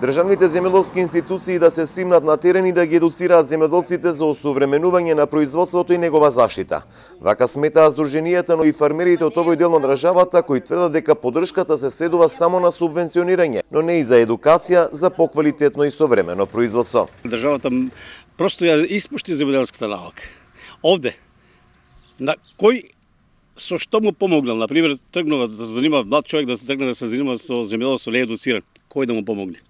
Државните земјоделски институции да се симнат на терен и да ги едуцираат земјоделците за осовременување на производството и негова заштита. Вака сметаат здруженијата, но и фармерите од овој дел на државата кои тврдат дека поддршката се сведува само на субвенционирање, но не и за едукација за поквалитетно и современо производство. Државата просто ја испушти земјоделската наука. Овде на кој со што му помогнал, на пример, тргнува да се занимава млад човек да се тргне да се занимава со земјоделство, не едуциран, кој да му помогне?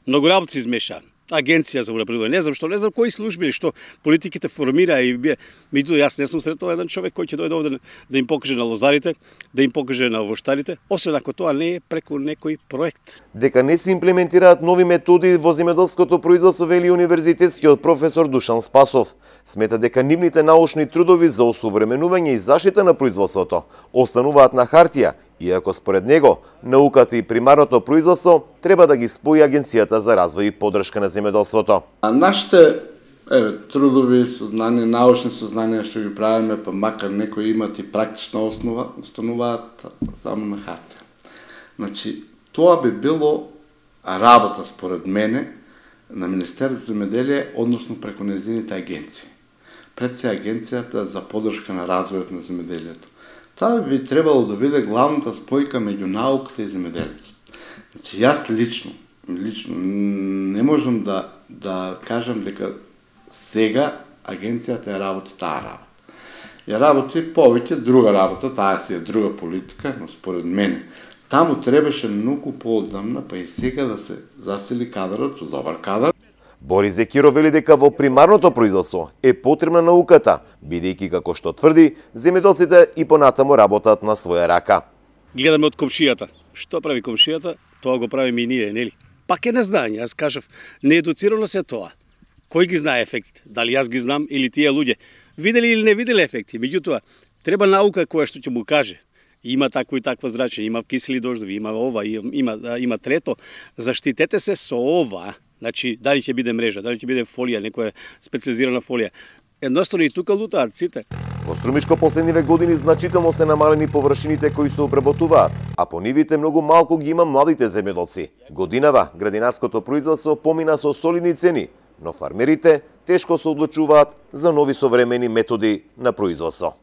Многу работи се измеша. Агенција за полjoprivredu, не знам кои служби или што политиките формира и меѓутоа јас не сум сретнал еден човек кој ќе дојде овде да им покаже на лозарите, да им покаже на воштарите, освен ако тоа не е преку некој проект. Дека не се имплементираат нови методи во земјоделското производство, вели универзитетскиот професор Душан Спасов. Смета дека нивните научни трудови за осовременување и заштита на производството остануваат на хартија, иако според него науката и примарното производство треба да ги спои Агенцијата за развој и поддршка на земјоделството. Нашите трудови сознанија, научни сознанија што ги правиме, па макар некои имат и практична основа, остануваат само на хартија. Значи, тоа би било работа според мене на Министерството за земјоделие, односно преку нејзините агенции. Пред се Агенцијата за поддршка на развојот на земјоделието. Тоа би требало да биде главната спојка меѓу науката и земјоделието. Значи, јас лично не можам да кажам дека сега Агенцијата ја работи таа работа. Ја работи повеќе друга работа, таа си е друга политика, но според мене таму требаше многу поодамна, па и сега да се засили кадрот со добар кадар. Борис Зекиров вели дека во примарното производство е потребна науката, бидејќи како што тврди, земјоделците и понатаму работат на своја рака. Гледаме од комшијата. Што прави комшијата? Тоа го правиме и ние, нели? Пак е незнање, јас кажав, неедуцирано се тоа. Кој ги знае ефектите? Дали јас ги знам или тие луѓе? Видели или не видели ефекти? Меѓутоа, треба наука која што ќе му каже. Има такво и такво зрачење, има кисели дождови, има ова, има трето. Заштитете се со ова. Значи, дали ќе биде мрежа, дали ќе биде фолија, некоја специализирана фолија. Едноставно и тука лутаат сите. Во Струмичко последниве години значително се намалени површините кои се обработуваат, а по нивите многу малку ги има младите земјоделци. Годинава градинарското производство помина со солидни цени, но фармерите тешко се одлучуваат за нови современи методи на производство.